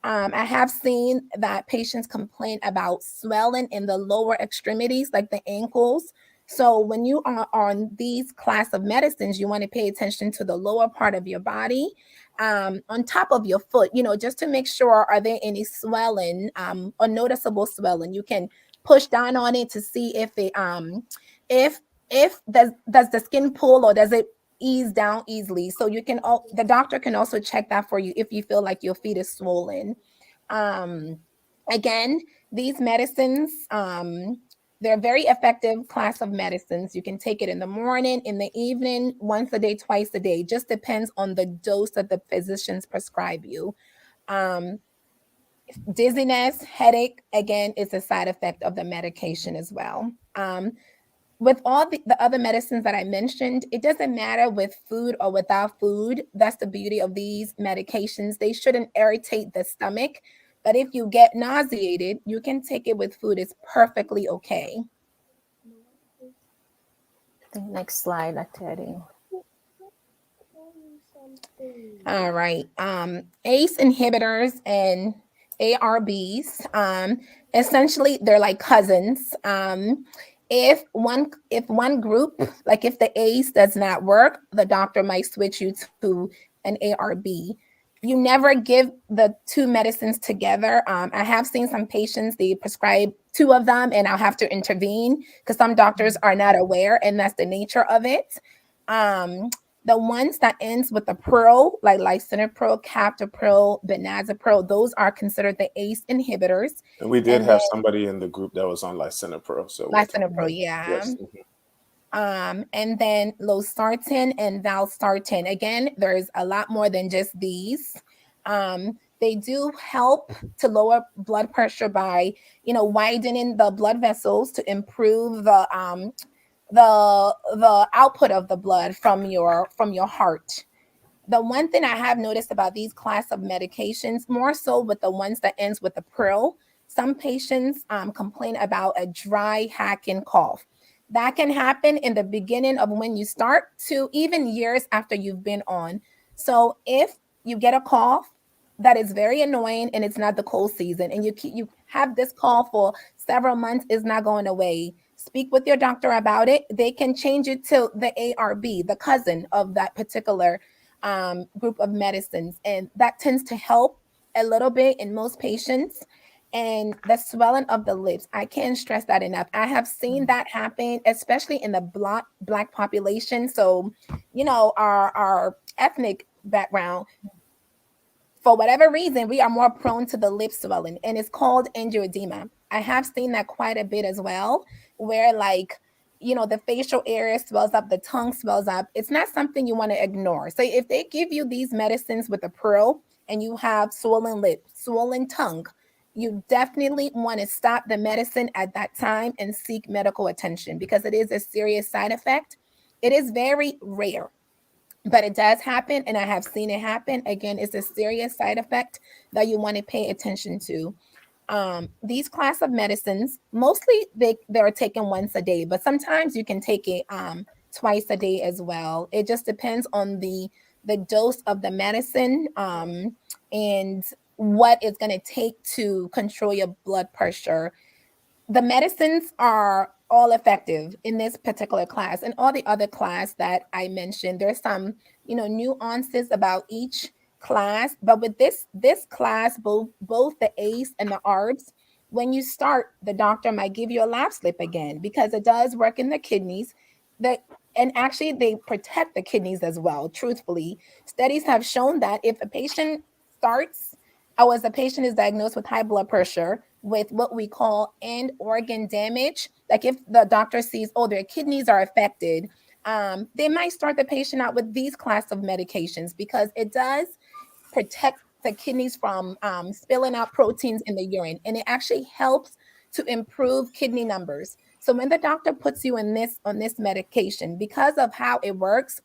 I have seen that patients complain about swelling in the lower extremities, like the ankles. So when you are on these class of medicines, you want to pay attention to the lower part of your body, on top of your foot, just to make sure, are there any swelling, or noticeable swelling? You can push down on it to see if it, if does the skin pull or does it ease down easily. So the doctor can also check that for you if you feel like your feet is swollen. Again, these medicines, they're a very effective class of medicines. You can take it in the morning, in the evening, once a day, twice a day. Just depends on the dose that the physicians prescribe you. Dizziness, headache, again, is a side effect of the medication as well. With all the other medicines that I mentioned, it doesn't matter with food or without food. That's the beauty of these medications. They shouldn't irritate the stomach, but if you get nauseated, you can take it with food. It's perfectly okay. The next slide, Dr. Eddie. All right. ACE inhibitors and ARBs, essentially they're like cousins. If one group, like if the ACE does not work, the doctor might switch you to an ARB. You never give the 2 medicines together. I have seen some patients, they prescribe 2 of them and I'll have to intervene because some doctors are not aware, and that's the nature of it. The ones that ends with the pril, like lisinopril, captopril, benazepril, those are considered the ACE inhibitors. And we did have somebody in the group that was on lisinopril. So lisinopril, yeah. Yes. And then losartan and valsartan. Again, there's a lot more than just these. They do help to lower blood pressure by, widening the blood vessels to improve the output of the blood from your heart. The one thing I have noticed about these class of medications, more so with the ones that ends with a pril, some patients complain about a dry hacking cough. That can happen in the beginning of when you start to even years after you've been on. So if you get a cough that is very annoying and it's not the cold season, and you have this cough for several months, is not going away, speak with your doctor about it. They can change it to the ARB, the cousin of that particular group of medicines, and that tends to help a little bit in most patients. And the swelling of the lips, I can't stress that enough. I have seen that happen, especially in the black population. So, our ethnic background, for whatever reason, we are more prone to the lip swelling, and it's called angioedema. I have seen that quite a bit as well, where the facial area swells up, the tongue swells up. It's not something you want to ignore. So if they give you these medicines with a pearl and you have swollen lip, swollen tongue, you definitely want to stop the medicine at that time and seek medical attention, because it is a serious side effect. It is very rare, but it does happen, and I have seen it happen. Again, it's a serious side effect that you want to pay attention to. These class of medicines, mostly they're taken once a day, but sometimes you can take it twice a day as well. It just depends on the dose of the medicine, and what it's going to take to control your blood pressure. The medicines are all effective in this particular class and all the other class that I mentioned. There's some, nuances about each class, but with this class, both the ACE and the ARBs, when you start, the doctor might give you a lab slip again, because it does work in the kidneys. And actually they protect the kidneys as well. Truthfully, studies have shown that if a patient starts, or as a patient is diagnosed with high blood pressure with what we call end organ damage, like if the doctor sees, oh, their kidneys are affected, they might start the patient out with these class of medications, because it does protect the kidneys from spilling out proteins in the urine, and it actually helps to improve kidney numbers. So when the doctor puts you on this medication, because of how it works,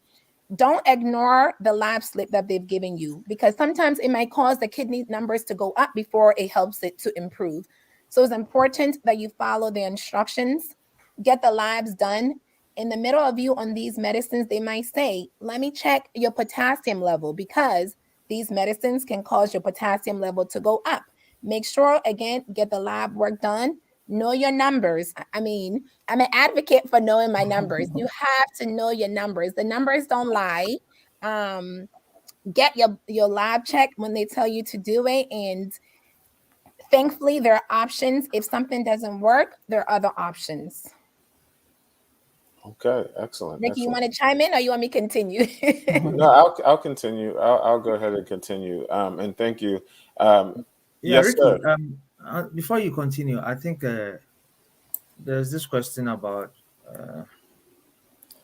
don't ignore the lab slip that they've given you, because sometimes it might cause the kidney numbers to go up before it helps it to improve. So it's important that you follow the instructions, get the labs done. In the middle of you on these medicines, they might say, let me check your potassium level, because these medicines can cause your potassium level to go up. Make sure, again, get the lab work done. Know your numbers. I mean, I'm an advocate for knowing my numbers. You have to know your numbers. The numbers don't lie. Get your lab check when they tell you to do it. And thankfully, there are options. If something doesn't work, there are other options. Okay, excellent. Vikki, you Excellent. want to chime in, or you want me to continue? No, I'll continue. I'll go ahead and continue. And thank you. Yeah, Yes, Ricky. sir. Before you continue, I think there's this question about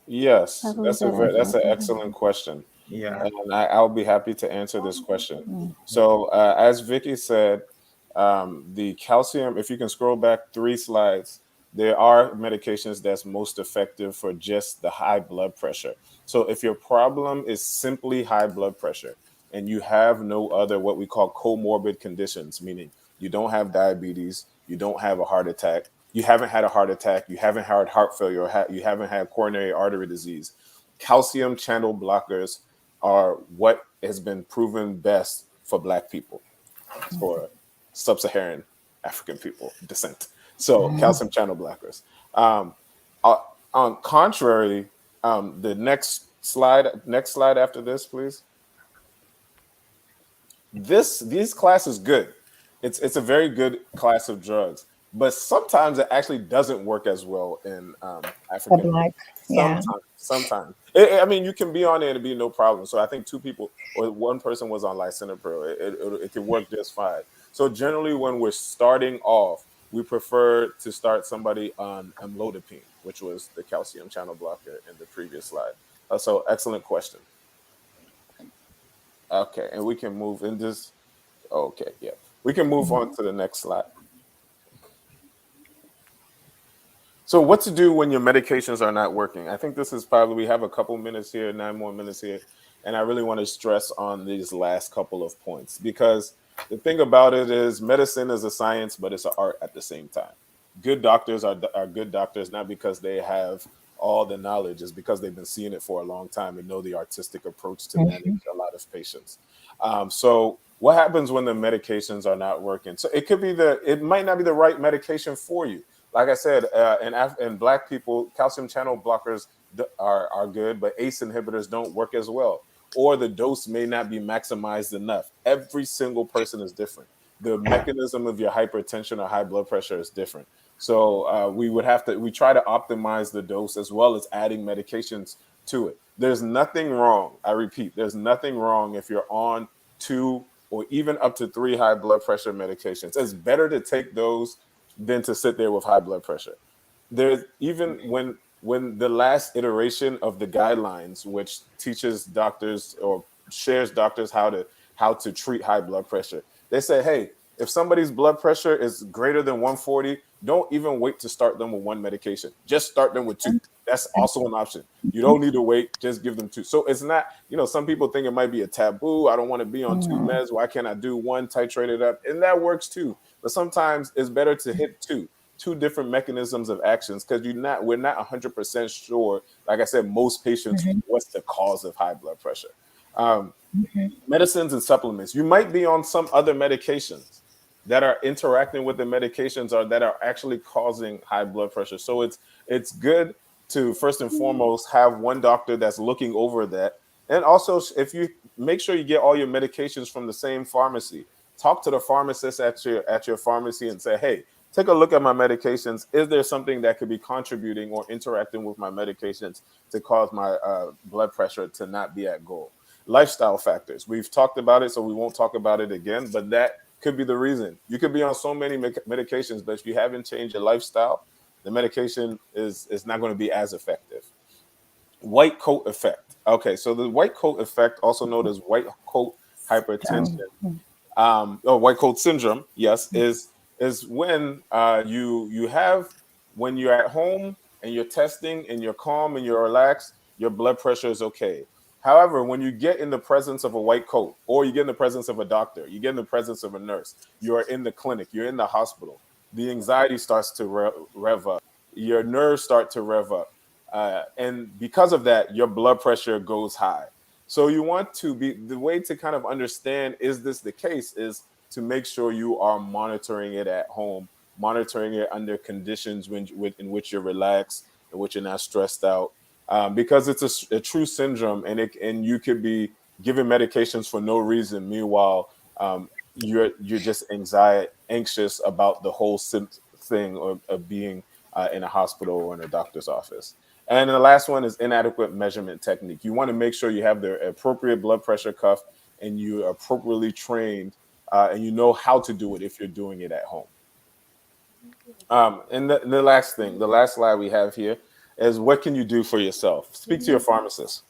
Yes, I believe that's that that's an answer. excellent question, yeah. and I'll be happy to answer this question. So, as Vicky said, the calcium. If you can scroll back 3 slides, there are medications that's most effective for just the high blood pressure. So, if your problem is simply high blood pressure and you have no other what we call comorbid conditions, meaning you don't have diabetes, you don't have a heart attack, you haven't had a heart attack, you haven't had heart failure, you haven't had coronary artery disease, calcium channel blockers are what has been proven best for Black people, for sub-Saharan African people descent. So calcium channel blockers. Uh, on contrary, the next slide after this, please. These class is good. It's a very good class of drugs, but sometimes it actually doesn't work as well in The African. black, yeah. Sometimes. I mean, you can be on it and be no problem. So I think 2 people or 1 person was on lisinopril. It can work just fine. So generally, when we're starting off, we prefer to start somebody on amlodipine, which was the calcium channel blocker in the previous slide. So excellent question. Okay, and we can move in this. Okay, yeah, we can move on to the next slide. So what to do when your medications are not working? I think this is probably, we have a couple minutes here, 9 more minutes here. And I really want to stress on these last couple of points, because the thing about it is medicine is a science, but it's an art at the same time. Good doctors are good doctors, not because they have all the knowledge, is because they've been seeing it for a long time and know the artistic approach to manage a lot of patients. So what happens when the medications are not working? So it could be it might not be the right medication for you. Like I said, in Black people, calcium channel blockers are good, but ACE inhibitors don't work as well, or the dose may not be maximized enough. Every single person is different. The mechanism of your hypertension or high blood pressure is different. So we try to optimize the dose as well as adding medications to it. There's nothing wrong. I repeat, there's nothing wrong if you're on 2 or even up to 3 high blood pressure medications. It's better to take those than to sit there with high blood pressure. There's even when the last iteration of the guidelines, which teaches doctors or shares doctors how to treat high blood pressure, they say, hey, if somebody's blood pressure is greater than 140, don't even wait to start them with one medication. Just start them with 2. That's also an option. You don't need to wait. Just give them 2. So it's not, some people think it might be a taboo. I don't want to be on 2 meds. Why can't I do 1, titrate it up? And that works too. But sometimes it's better to hit 2 different mechanisms of actions, because we're not 100% sure, like I said, most patients, what's the cause of high blood pressure. Medicines and supplements. You might be on some other medications that are interacting with the medications or that are actually causing high blood pressure. So it's good to first and foremost have one doctor that's looking over that. And also, if you make sure you get all your medications from the same pharmacy, talk to the pharmacist at your pharmacy and say, hey, take a look at my medications. Is there something that could be contributing or interacting with my medications to cause my blood pressure to not be at goal? Lifestyle factors. We've talked about it, so we won't talk about it again, but that could be the reason. You could be on so many medications, but if you haven't changed your lifestyle, the medication is not going to be as effective. White coat effect. Okay, so the white coat effect, also known as white coat hypertension, or white coat syndrome, yes, is when you have, when you're at home and you're testing and you're calm and you're relaxed, your blood pressure is okay. However, when you get in the presence of a white coat, or you get in the presence of a doctor, you get in the presence of a nurse, you're in the clinic, you're in the hospital, the anxiety starts to rev up, your nerves start to rev up, and because of that, your blood pressure goes high. So you want to be, the way to kind of understand, is this the case, is to make sure you are monitoring it at home, monitoring it under conditions in which you're relaxed, in which you're not stressed out, because it's a true syndrome, and you could be given medications for no reason. Meanwhile, you're just anxious about the whole thing of being in a hospital or in a doctor's office. And the last one is inadequate measurement technique. You want to make sure you have the appropriate blood pressure cuff and you are appropriately trained, and you know how to do it if you're doing it at home. And the last thing, the last slide we have here is, what can you do for yourself? Speak to your pharmacist.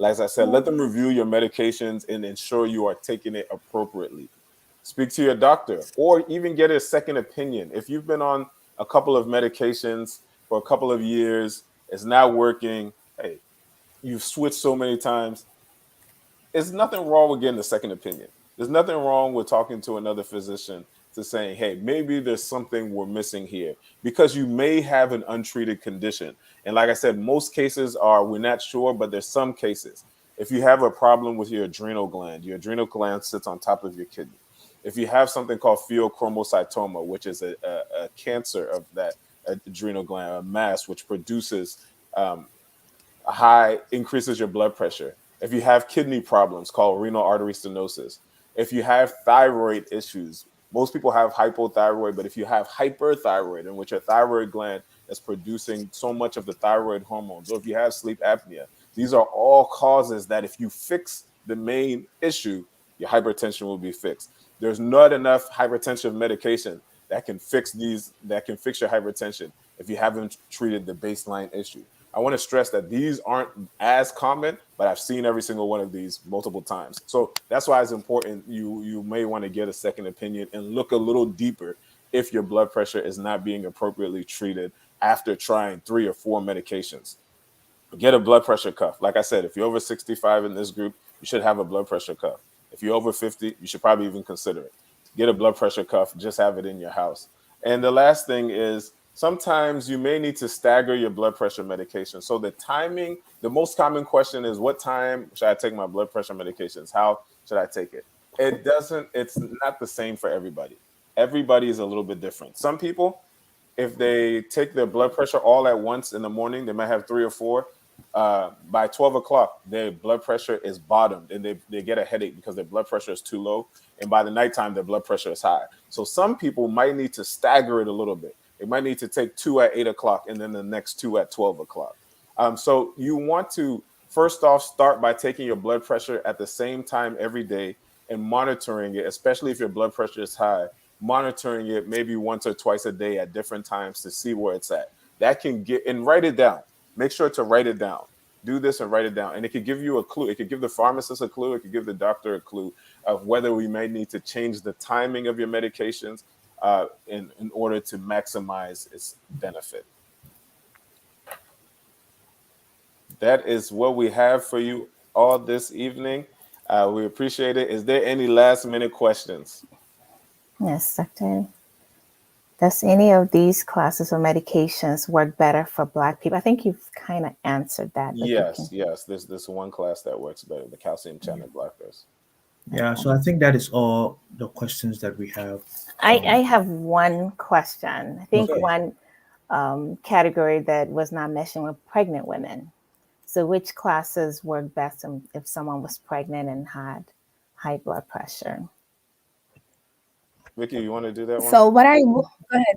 As I said, let them review your medications and ensure you are taking it appropriately. Speak to your doctor, or even get a second opinion. If you've been on a couple of medications for a couple of years, it's not working, hey, you've switched so many times, there's nothing wrong with getting a second opinion. There's nothing wrong with talking to another physician, to saying, hey, maybe there's something we're missing here, because you may have an untreated condition. And like I said, most cases we're not sure, but there's some cases. If you have a problem with your adrenal gland sits on top of your kidney. If you have something called pheochromocytoma, which is a cancer of that adrenal gland, a mass which produces increases your blood pressure. If you have kidney problems called renal artery stenosis, if you have thyroid issues, most people have hypothyroid, but if you have hyperthyroid, in which your thyroid gland is producing so much of the thyroid hormones, or if you have sleep apnea, these are all causes that if you fix the main issue, your hypertension will be fixed. There's not enough hypertensive medication that can fix your hypertension if you haven't treated the baseline issue. I want to stress that these aren't as common, but I've seen every single one of these multiple times. So that's why it's important. You may want to get a second opinion and look a little deeper if your blood pressure is not being appropriately treated after trying 3 or 4 medications. Get a blood pressure cuff. Like I said, if you're over 65 in this group, you should have a blood pressure cuff. If you're over 50, you should probably even consider it. Get a blood pressure cuff, just have it in your house. And the last thing is sometimes you may need to stagger your blood pressure medication. So the timing, the most common question is, what time should I take my blood pressure medications? How should I take it? It's not the same for everybody. Everybody is a little bit different. Some people, if they take their blood pressure all at once in the morning, they might have 3 or 4. By 12 o'clock, their blood pressure is bottomed and they get a headache because their blood pressure is too low. And by the nighttime, their blood pressure is high. So some people might need to stagger it a little bit. They might need to take 2 at 8 o'clock and then the next 2 at 12 o'clock. So you want to, first off, start by taking your blood pressure at the same time every day and monitoring it, especially if your blood pressure is high, monitoring it maybe once or twice a day at different times to see where it's at. That can get, and write it down. Make sure to write it down. Do this and write it down. And it could give you a clue. It could give the pharmacist a clue. It could give the doctor a clue of whether we may need to change the timing of your medications in order to maximize its benefit. That is what we have for you all this evening. We appreciate it. Is there any last minute questions? Yes, Dr. Does any of these classes of medications work better for Black people? I think you've kind of answered that. Yes. There's this one class that works better, the calcium channel blockers. Yeah, so I think that is all the questions that we have. I have one question. I think Okay. one category that was not mentioned were pregnant women. So which classes work best if someone was pregnant and had high blood pressure? Vikki, you want to do that one? So what I will go ahead.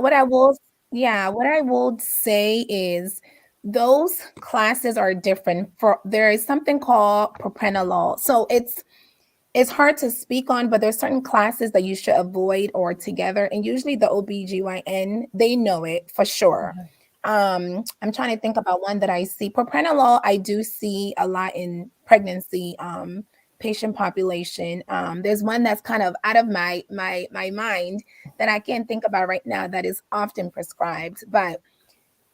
What I will say is those classes are different. There is something called propranolol. So it's hard to speak on, but there's certain classes that you should avoid or together. And usually the OBGYN, they know it for sure. I'm trying to think about one that I see. Propranolol, I do see a lot in pregnancy patient population. There's one that's kind of out of my mind that I can't think about right now that is often prescribed. But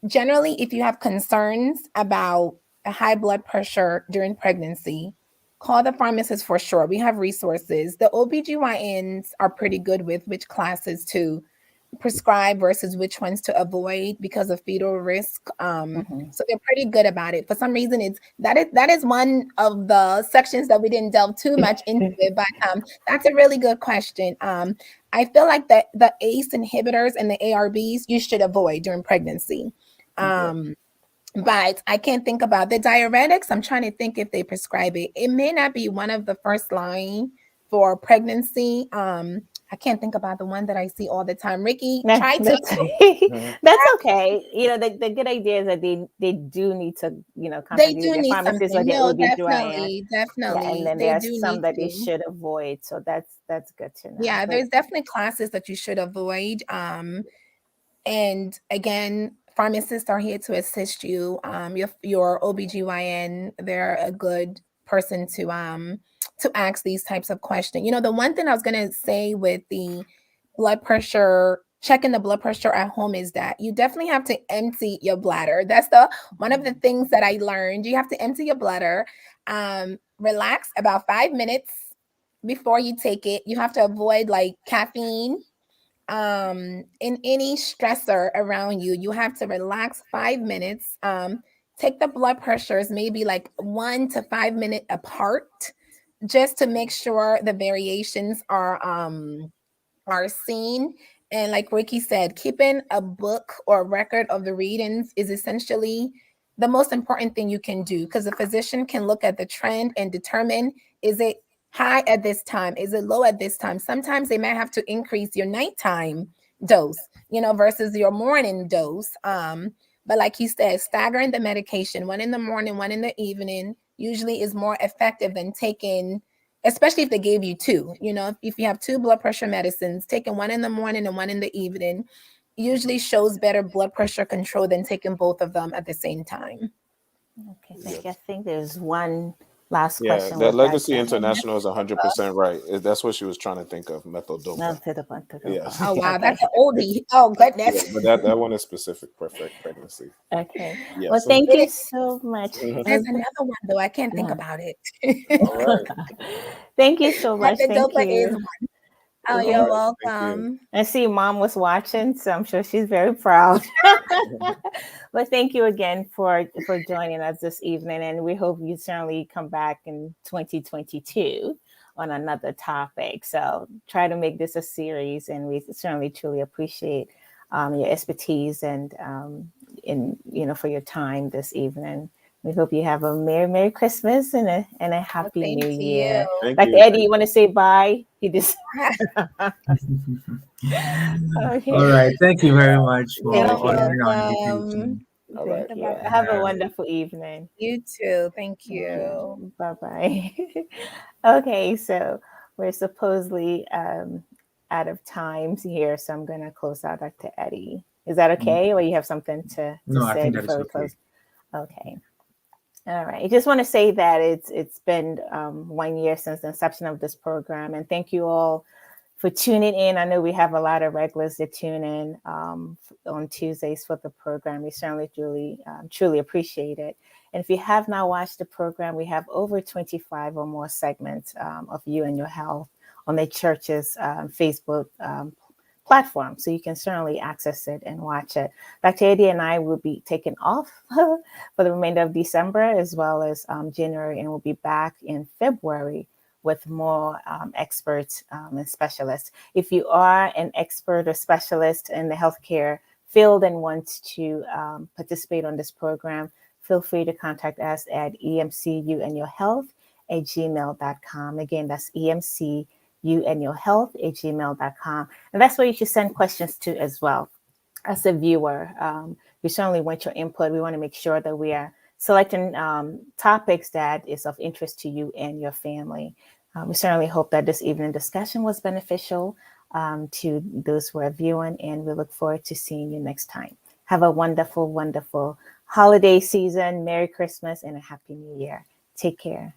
generally, if you have concerns about a high blood pressure during pregnancy, call the pharmacist for sure. We have resources. The OBGYNs are pretty good with which classes to prescribe versus which ones to avoid because of fetal risk. So they're pretty good about it. For some reason, that is one of the sections that we didn't delve too much into it, but that's a really good question. I feel like the ACE inhibitors and the ARBs you should avoid during pregnancy. But I can't think about the diuretics. I'm trying to think if they prescribe it. It may not be one of the first line for pregnancy. I can't think about the one that I see all the time. Ricky, try to. That's okay. You know, the good idea is that they do need to, contact their pharmacist or their OBGYN. Definitely. And then there's some that they should avoid. So that's good to know. Yeah, there's definitely classes that you should avoid. And again, pharmacists are here to assist you. Your OBGYN, they're a good person to ask these types of questions. The one thing I was going to say with the blood pressure, checking the blood pressure at home is that you definitely have to empty your bladder. That's one of the things that I learned. You have to empty your bladder, relax about 5 minutes before you take it. You have to avoid like caffeine, in any stressor around you. You have to relax 5 minutes. Take the blood pressures maybe like 1 to 5 minutes apart, just to make sure the variations are seen. And like Ricky said, keeping a book or record of the readings is essentially the most important thing you can do, because the physician can look at the trend and determine, is it high at this time? Is it low at this time? Sometimes they might have to increase your nighttime dose, versus your morning dose. But like he said, staggering the medication, 1 in the morning, 1 in the evening, usually is more effective than taking, especially if they gave you 2. If you have 2 blood pressure medicines, taking 1 in the morning and 1 in the evening, usually shows better blood pressure control than taking both of them at the same time. Okay, thank you. I Yes. think there's one last Yeah, question that with that. Legacy International is 100% right. That's what she was trying to think of, No, methyl-dopa. to the point, to the point. Yes. Oh wow, Okay. that's an oldie. Oh Yeah, goodness. but that one is specific perfect pregnancy. Okay. Well, Yes. thank you It- so much. There's another one though. I can't think Yeah. about it. All right. Thank you so much. Thank Levodopa is you. one. Oh, All you're right. Thank you. welcome. I see mom was watching, so I'm sure she's very proud. But thank you again for joining us this evening, and we hope you certainly come back in 2022 on another topic. So try to make this a series, and we certainly truly appreciate your expertise and for your time this evening. We hope you have a Merry Christmas and a Happy Same New to Year. you. Thank Like you. Eddie, you want to say bye? He just All okay. right. Thank you very much for You're honoring our welcome. invitation. All Thank right. you. Bye. Have a Uh, wonderful evening. You too. Thank Thank you. you. Bye bye. Okay, so we're supposedly out of times here, so I'm going to close out Dr. Eddie. Is that okay, or you have something to no, I say think that is before we okay. close? Okay. All right. I just want to say that it's been 1 year since the inception of this program, and thank you all for tuning in. I know we have a lot of regulars that tune in on Tuesdays for the program. We certainly truly appreciate it. And if you have not watched the program, we have over 25 or more segments of You and Your Health on the church's Facebook platform. So you can certainly access it and watch it. Dr. Eddie and I will be taking off for the remainder of December as well as January, and we'll be back in February with more experts and specialists. If you are an expert or specialist in the healthcare field and want to participate on this program, feel free to contact us at emcyourandyourhealth@gmail.com. Again, that's emcyourandyourhealth@gmail.com. And that's where you should send questions to as well. As a viewer, we certainly want your input. We want to make sure that we are selecting topics that is of interest to you and your family. We certainly hope that this evening discussion was beneficial to those who are viewing, and we look forward to seeing you next time. Have a wonderful, wonderful holiday season. Merry Christmas and a Happy New Year. Take care.